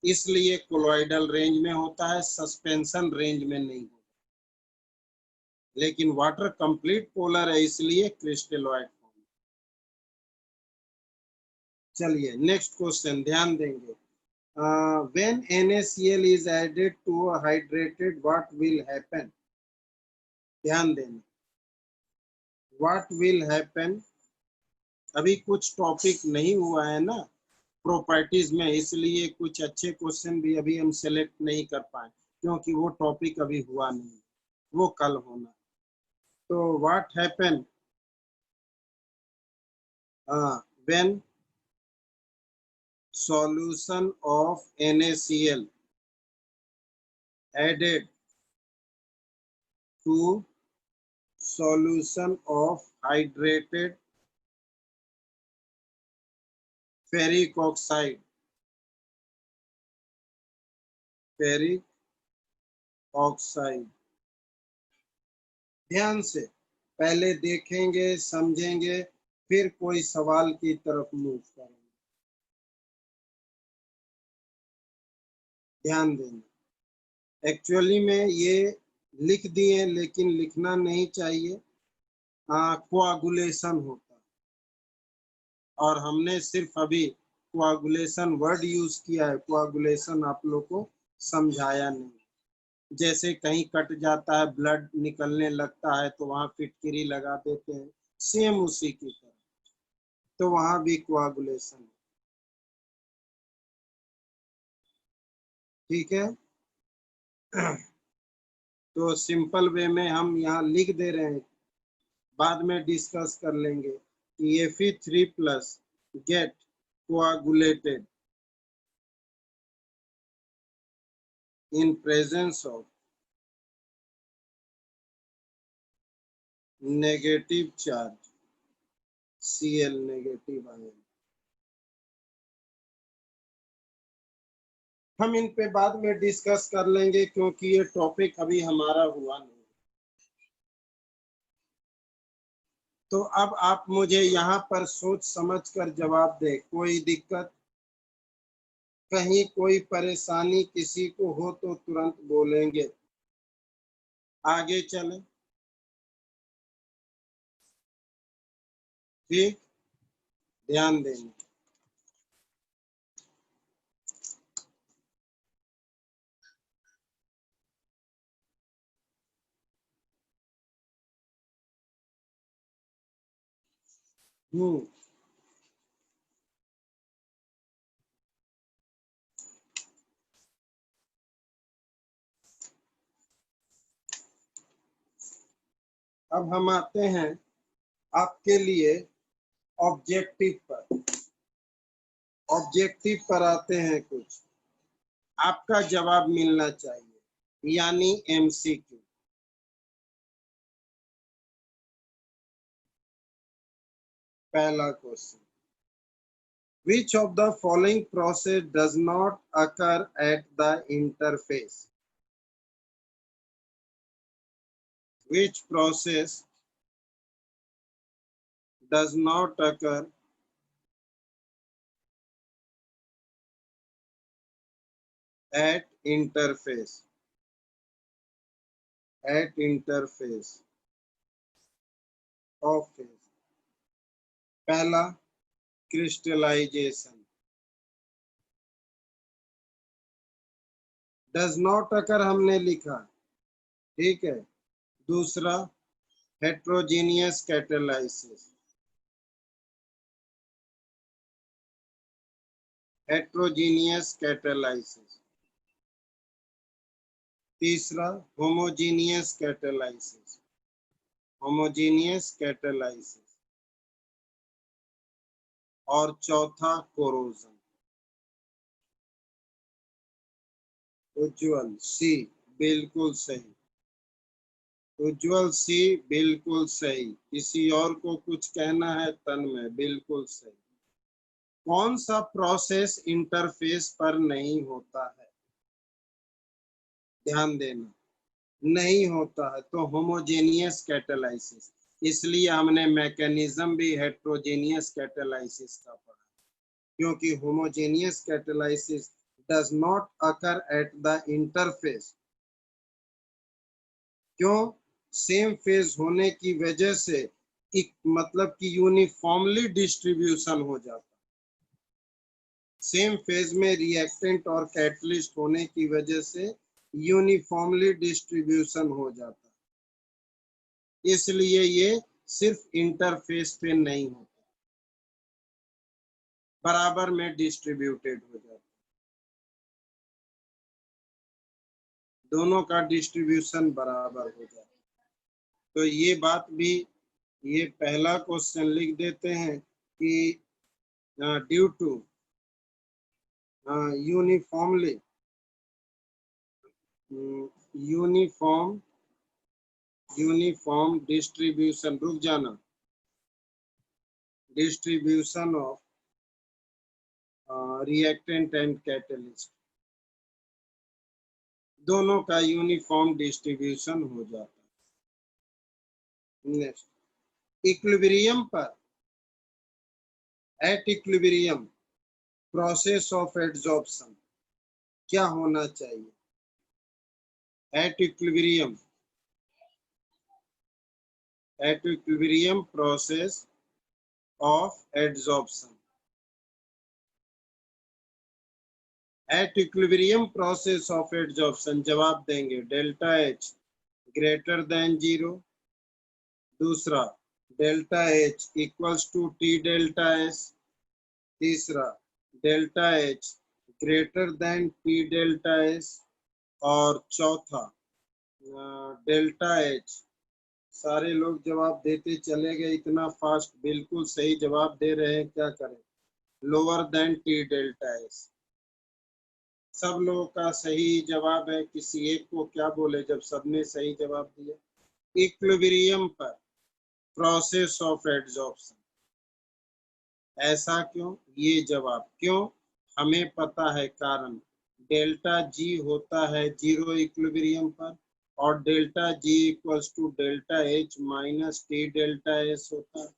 इसलिए कोलॉइडल रेंज में होता है, सस्पेंशन रेंज में नहीं होता। लेकिन वाटर कंप्लीट पोलर है, इसलिए क्रिस्टलोइड फॉर्म। चलिए नेक्स्ट क्वेश्चन ध्यान देंगे। When NaCl is added to a hydrated, what will happen? ध्यान देना, what will happen? अभी कुछ टॉपिक नहीं हुआ है ना प्रॉपर्टीज में, इसलिए कुछ अच्छे क्वेश्चन भी अभी हम सेलेक्ट नहीं कर पाए, क्योंकि वो टॉपिक अभी हुआ नहीं, वो कल होना। तो what happen when solution of NaCl added to solution of hydrated ferric oxide, ferric oxide. ध्यान से पहले देखेंगे, समझेंगे, फिर कोई सवाल की तरफ मूव करेंगे। ध्यान देना, एक्चुअली में ये लिख दिए, लेकिन लिखना नहीं चाहिए, कोआगुलेशन होता है। और हमने सिर्फ अभी कोआगुलेशन वर्ड यूज किया है, कोआगुलेशन आप लोग को समझाया नहीं। जैसे कहीं कट जाता है, ब्लड निकलने लगता है तो वहां फिटकिरी लगा देते हैं, सेम उसी की तरह, तो वहां भी कोआगुलेशन। ठीक है। तो सिंपल वे में हम यहाँ लिख दे रहे हैं, बाद में डिस्कस कर लेंगे कि Fe3+ get coagulated in presence of negative charge Cl negative ion। हम इन पे बाद में डिस्कस कर लेंगे क्योंकि ये टॉपिक अभी हमारा हुआ नहीं। तो अब आप मुझे यहाँ पर सोच समझ कर जवाब दें। कोई दिक्कत, कहीं कोई परेशानी किसी को हो तो तुरंत बोलेंगे। आगे चलें। ठीक, ध्यान देंगे। अब हम आते हैं आपके लिए ऑब्जेक्टिव पर। ऑब्जेक्टिव पर आते हैं, कुछ आपका जवाब मिलना चाहिए, यानी MCQ। पहला question, which of the following process does not occur at the interface? Which process does not occur at interface? At interface of phase। पहला क्रिस्टलाइजेशन, डज नॉट अकर हमने लिखा, ठीक है। दूसरा हेट्रोजीनियस कैटालाइसिस, हेट्रोजीनियस कैटालाइसिस। तीसरा homogeneous catalysis, homogeneous catalysis. और चौथा corrosion. उज्ज्वल सी, बिल्कुल सही। उज्ज्वल सी, बिल्कुल सही। किसी और को कुछ कहना है तन में, बिल्कुल सही। कौन सा प्रोसेस इंटरफेस पर नहीं होता है? ध्यान देना, नहीं होता है तो होमोजेनियस कैटालाइसिस। इसलिए हमने मैकेनिज्म भी हेट्रोजेनियस कैटालाइसिस का पढ़ा, क्योंकि homogeneous catalysis does not occur at the interface. क्यों? सेम फेज होने की वजह से एक मतलब कि यूनिफॉर्मली डिस्ट्रीब्यूशन हो जाता। सेम फेज में रिएक्टेंट और कैटलिस्ट होने की वजह से यूनिफॉर्मली डिस्ट्रीब्यूशन हो जाता, इसलिए ये सिर्फ इंटरफेस पे नहीं होता, बराबर में डिस्ट्रीब्यूटेड हो जाता, दोनों का डिस्ट्रीब्यूशन बराबर हो जाता। तो ये बात भी, ये पहला क्वेश्चन लिख देते हैं कि due to uniformly uniform distribution, रुक जाना, distribution of reactant and catalyst, दोनों का यूनिफॉर्म डिस्ट्रीब्यूशन हो जाता है। नेक्स्ट, इक्विलिब्रियम पर, at equilibrium process of adsorption क्या होना चाहिए? At equilibrium at equilibrium process of adsorption. At equilibrium process of adsorption जवाब देंगे डेल्टा H greater than 0, दूसरा delta H equals to T delta S, तीसरा delta H greater than T delta S और चौथा delta H। सारे लोग जवाब देते चले गए इतना फास्ट, बिल्कुल सही जवाब दे रहे हैं, क्या करें, lower than T delta S। सब लोगों का सही जवाब है, किसी एक को क्या बोले जब सबने सही जवाब दिया। इक्विलिब्रियम पर प्रोसेस ऑफ एडसॉर्प्शन, ऐसा क्यों, ये जवाब क्यों हमें पता है कारण। डेल्टा जी होता है जीरो इक्विलिब्रियम पर और delta G equals to delta H minus T delta S होता है।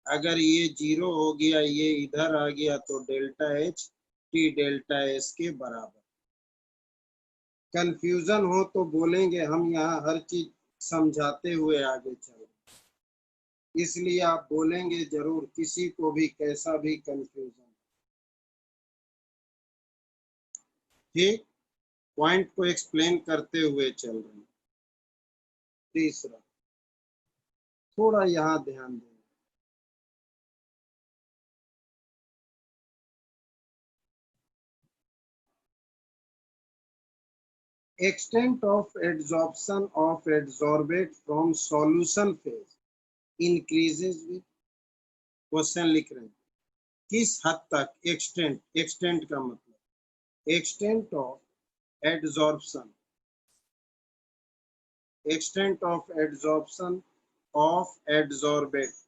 अगर ये जीरो हो गया, ये इधर आ गया तो delta H T delta S के बराबर। कंफ्यूजन हो तो बोलेंगे, हम यहाँ हर चीज समझाते हुए आगे चल, इसलिए आप बोलेंगे जरूर, किसी को भी कैसा भी कंफ्यूजन। ठीक, पॉइंट को एक्सप्लेन करते हुए चल रहे हैं। तीसरा, थोड़ा यहाँ ध्यान दें, extent of adsorption of adsorbate from solution phase increases with, question लिख रहे हैं, किस हद तक एक्सटेंट, एक्सटेंट का मतलब extent of adsorption, extent of adsorption of adsorbate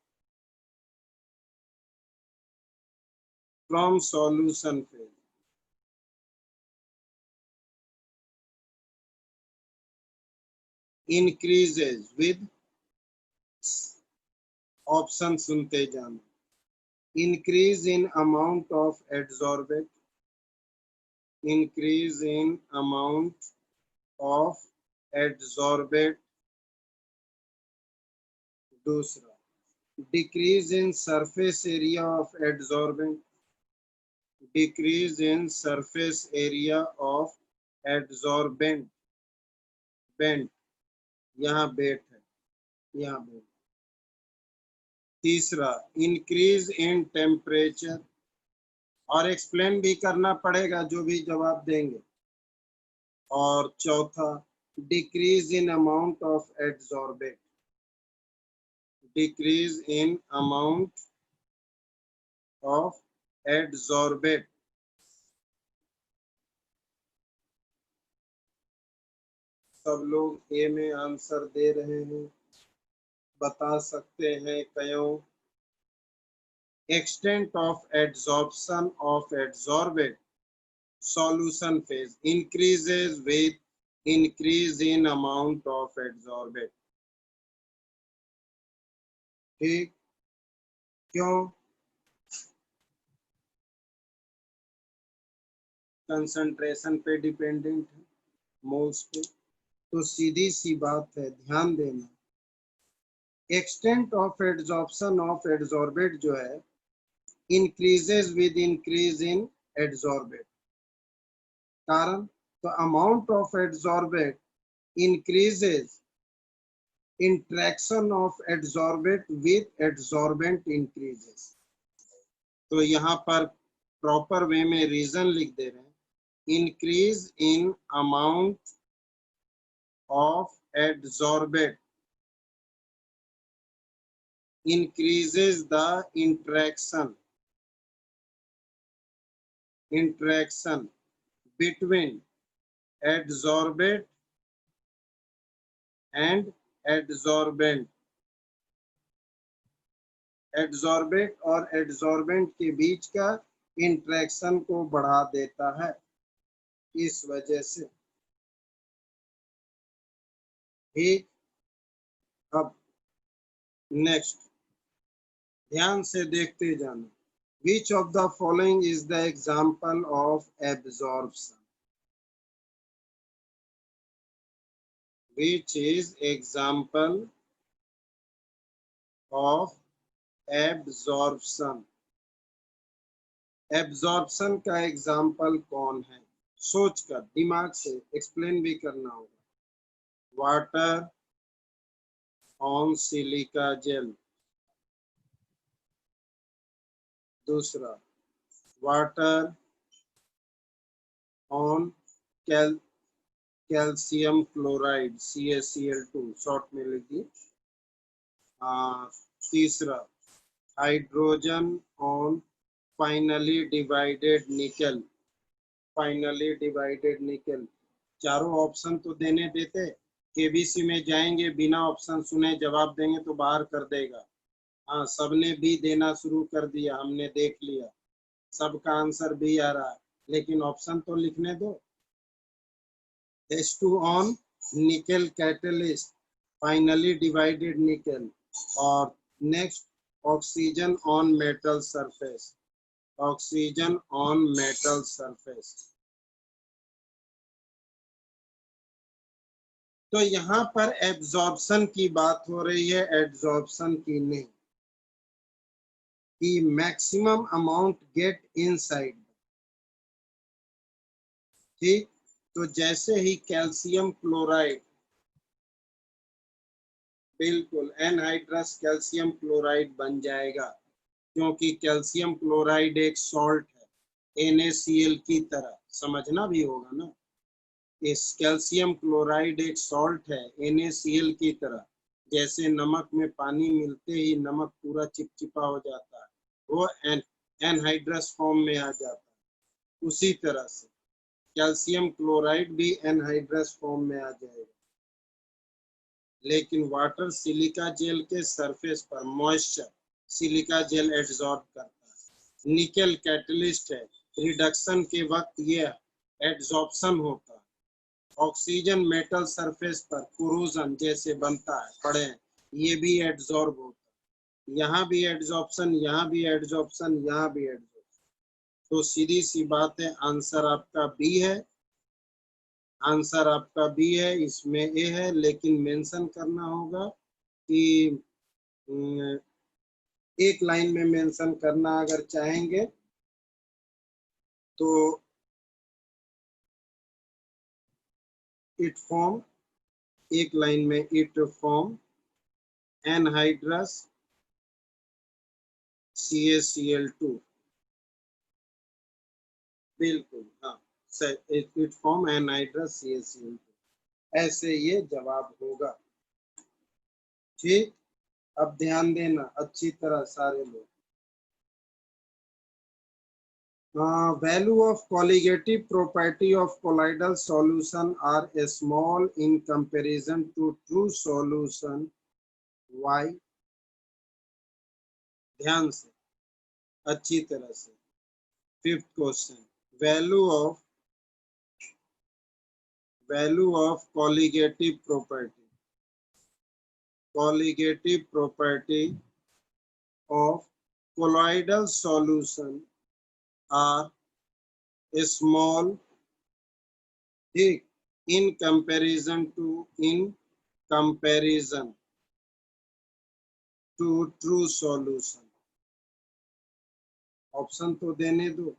from solution phase increases with, option सुनते जाना, increase in amount of adsorbate, increase in amount of adsorbate, दूसरा decrease in surface area of adsorbent, decrease in surface area of adsorbent, बेंट, यहाँ बेट है, यहाँ बेट, तीसरा इंक्रीज इन टेम्परेचर, और एक्सप्लेन भी करना पड़ेगा जो भी जवाब देंगे, और चौथा decrease in amount of adsorbate, decrease in amount of adsorbate. सब लोग ए में आंसर दे रहे हैं, बता सकते हैं क्यों। Extent of adsorption of adsorbate solution phase increases with increase in amount of adsorbate। ठीक, क्यों, कंसंट्रेशन पे डिपेंडेंट है, मोल्स पे, तो सीधी सी बात है, ध्यान देना। Extent of adsorption of adsorbate जो है increases with increase in adsorbate, कारण तो amount of adsorbate increases, interaction of adsorbate with adsorbent increases. तो यहाँ पर प्रॉपर वे में रीजन लिख दे रहे हैं, increase in amount of adsorbate increases the interaction between adsorbate and adsorbent, adsorbate और एडसॉर्बेंट के बीच का इंट्रैक्शन को बढ़ा देता है, इस वजह से। ठीक, अब नेक्स्ट ध्यान से देखते जाना, which of the following is the example of absorption, which is example of absorption. Absorption का एग्जाम्पल कौन है? सोचकर दिमाग से एक्सप्लेन भी करना होगा। Water on silica gel. दूसरा, water on calcium chloride CaCl2 short में लिखिए। तीसरा, hydrogen on finely divided nickel. Finely divided nickel. चारों ऑप्शन तो देने देते, केबीसी में जाएंगे बिना ऑप्शन सुने जवाब देंगे तो बाहर कर देगा। हाँ, सबने भी देना शुरू कर दिया, हमने देख लिया, सबका आंसर भी आ रहा है, लेकिन ऑप्शन तो लिखने दो। H2 on nickel catalyst, finally divided nickel, और next oxygen on metal surface, oxygen on metal surface। तो यहाँ पर एब्जॉर्प्शन की बात हो रही है, एड्जॉर्प्शन की नहीं, कि मैक्सिमम अमाउंट गेट इनसाइड। ठीक, तो जैसे ही कैल्शियम क्लोराइड, बिल्कुल एनहाइड्रस कैल्शियम क्लोराइड बन जाएगा, क्योंकि कैल्शियम क्लोराइड एक सॉल्ट है NaCl की तरह, समझना भी होगा ना। इस कैल्शियम क्लोराइड एक सॉल्ट है NaCl की तरह। जैसे नमक में पानी मिलते ही नमक पूरा चिपचिपा हो जाता है, वो एनहाइड्रस फॉर्म में आ जाता है, उसी तरह से कैल्शियम क्लोराइड भी एनहाइड्रस फॉर्म में आ जाएगा। लेकिन वाटर सिलिका जेल के सरफेस पर मॉइस्चर सिलिका जेल एब्जॉर्ब करता है। निकल कैटलिस्ट है, रिडक्शन के वक्त ये एब्जॉर्प्शन होता है। ऑक्सीजन मेटल सरफेस पर कोरोजन जैसे बनता है, पढ़े, ये भी एब्जॉर्ब होता है। यहाँ भी एब्जॉर्प्शन, यहाँ भी एब्जॉर्प्शन, यहाँ भी एब्जॉर्प्शन। तो सीधी सी बात है, आंसर आपका बी है। आंसर आपका बी है, इसमें ए है, लेकिन मेंशन करना होगा कि एक लाइन में मेंशन करना अगर चाहेंगे तो इट फॉर्म, एक लाइन में इट फॉर्म एनहाइड्रस CaCl2। बिल्कुल, हाँ, इट फॉर्म एनहाइड्रस CaCl2, ऐसे ये जवाब होगा। ठीक, अब ध्यान देना अच्छी तरह सारे लोग। Value of colligative property of colloidal solution are small in comparison to true solution. Why? ध्यान से, अच्छी तरह से। Fifth question, value of colligative property, colligative property of colloidal solution are small, ठीक, in comparison to true solution। Option तो देने दो।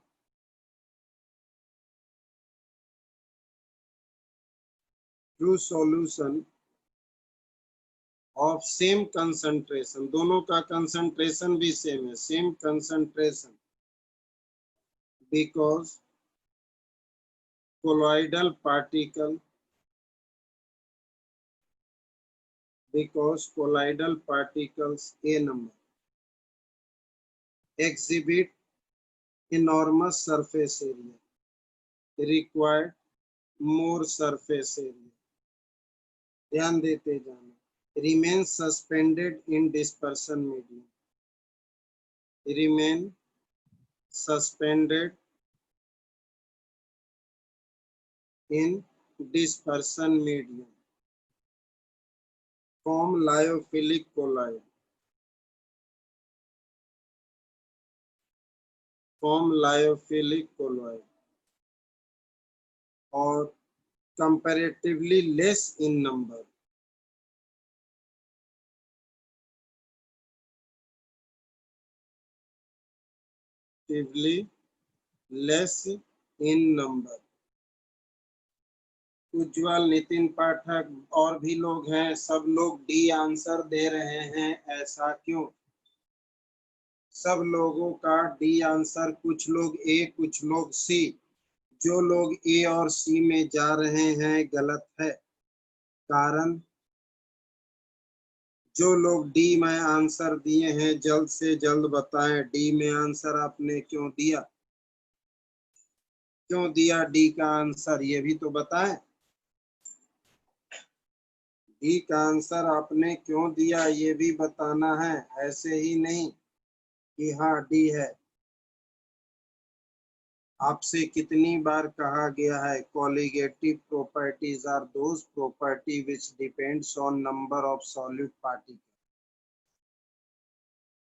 True solution of same concentration, दोनों का कंसंट्रेशन भी सेम है, same concentration, because colloidal particles A number exhibit enormous surface area, required more surface area। ध्यान देते जाना। remain suspended in dispersion medium, remain suspended in dispersion medium, form lyophilic colloid, or comparatively less in number। relatively less in number। उज्जवल, नितिन पाठक और भी लोग हैं, सब लोग D answer दे रहे हैं, ऐसा क्यों? सब लोगों का डी आंसर, कुछ लोग ए कुछ लोग सी। जो लोग ए और सी में जा रहे हैं गलत है। कारण जो लोग डी में आंसर दिए हैं जल्द से जल्द बताएं, डी में आंसर आपने क्यों दिया? क्यों दिया डी का आंसर, ये भी तो बताएं। डी का आंसर आपने क्यों दिया ये भी बताना है, ऐसे ही नहीं कि हाँ डी है। आपसे कितनी बार कहा गया है, colligative properties are those property which depends on number of solid particle.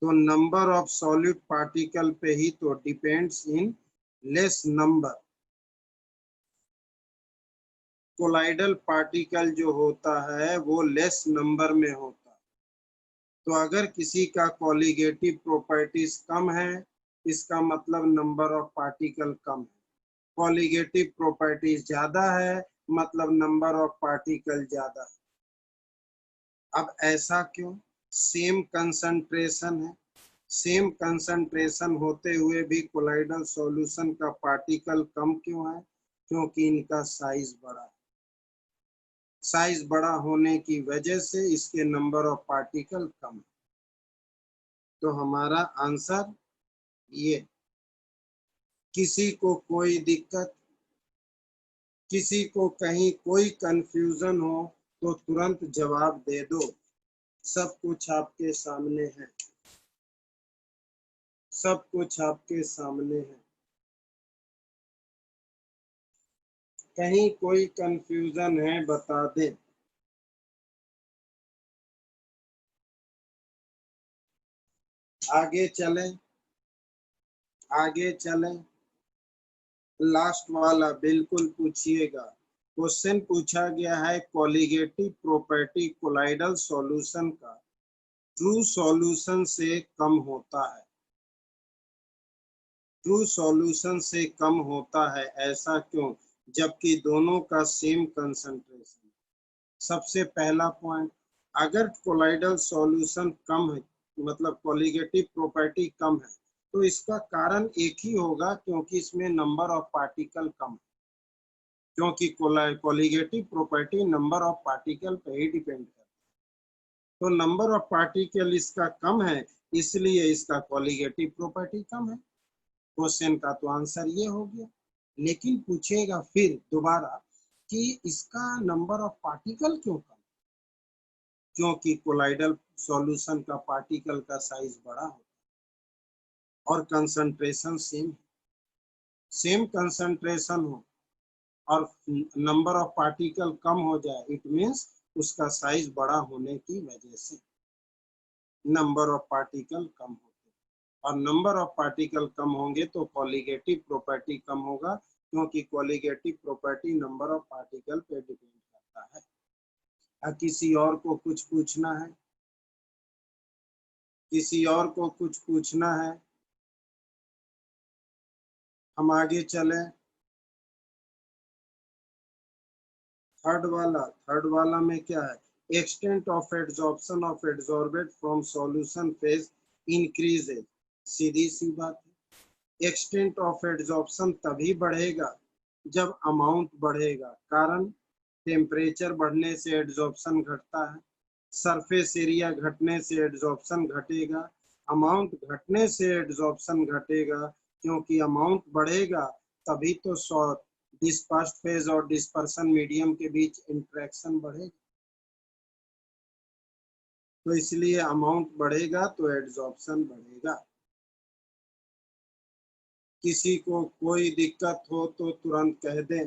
तो नंबर ऑफ सॉलिड पार्टिकल पे ही तो depends in less number. Colloidal particle जो होता है वो लेस नंबर में होता है। तो अगर किसी का कॉलिगेटिव प्रॉपर्टीज कम है, इसका मतलब नंबर ऑफ पार्टिकल कम है। कॉलिगेटिव प्रॉपर्टीज ज्यादा है, मतलब नंबर ऑफ पार्टिकल ज्यादा है। अब ऐसा क्यों? सेम कंसंट्रेशन है, सेम कंसंट्रेशन होते हुए भी कोलाइडल सॉल्यूशन का पार्टिकल कम क्यों है? क्योंकि इनका साइज बड़ा है। साइज बड़ा होने की वजह से इसके नंबर ऑफ पार्टिकल कम है। तो हमारा आंसर ये। किसी को कोई दिक्कत, किसी को कहीं कोई कंफ्यूजन हो तो तुरंत जवाब दे दो, सब कुछ आपके सामने है, सब कुछ आपके सामने है। कहीं कोई कंफ्यूजन है बता दे। आगे चलें, आगे चलें। लास्ट वाला बिल्कुल पूछिएगा। क्वेश्चन पूछा गया है, कॉलिगेटिव प्रॉपर्टी कोलाइडल सॉल्यूशन का ट्रू सॉल्यूशन से कम होता है। ट्रू सॉल्यूशन से कम होता है, ऐसा क्यों? जबकि दोनों का सेम कंसंट्रेशन। सबसे पहला पॉइंट, अगर कोलाइडल सॉल्यूशन कम है, मतलब कॉलिगेटिव प्रॉपर्टी कम है, तो इसका कारण एक ही होगा, क्योंकि इसमें नंबर ऑफ पार्टिकल कम है। क्योंकि colligative property number of particle पे ही डिपेंड करता है। तो नंबर ऑफ पार्टिकल इसका कम है, इसलिए इसका कॉलिगेटिव प्रॉपर्टी कम है। क्वेश्चन का तो आंसर ये हो गया। लेकिन पूछेगा फिर दोबारा कि इसका नंबर ऑफ पार्टिकल क्यों कम? क्योंकि कोलाइडल सॉल्यूशन का पार्टिकल का साइज बड़ा होता है और कंसंट्रेशन सेम। सेम कंसंट्रेशन हो और नंबर ऑफ पार्टिकल कम हो जाए, इट मीन्स उसका साइज बड़ा होने की वजह से नंबर ऑफ पार्टिकल कम होते हैं। और नंबर ऑफ पार्टिकल कम होंगे तो कॉलिगेटिव प्रॉपर्टी कम होगा, क्योंकि colligative property number of particle पे डिपेंड करता है। किसी और को कुछ पूछना है? किसी और को कुछ पूछना है? हम आगे चलें। थर्ड वाला में क्या है? Extent of adsorption of adsorbate from solution phase increases. सीधी सी बात है। एक्सटेंट ऑफ एड्सॉर्प्शन तभी बढ़ेगा जब अमाउंट बढ़ेगा। कारण टेम्परेचर बढ़ने से एड्सॉर्प्शन घटता है, सरफेस एरिया घटने से एड्सॉर्प्शन घटेगा, अमाउंट घटने से एड्सॉर्प्शन घटेगा। क्योंकि अमाउंट बढ़ेगा तभी तो डिस्पर्स्ड फेज और डिस्पर्सन मीडियम के बीच इंटरेक्शन बढ़ेगा। तो इसलिए अमाउंट बढ़ेगा तो एड्सॉर्प्शन बढ़ेगा। किसी को कोई दिक्कत हो तो तुरंत कह दें।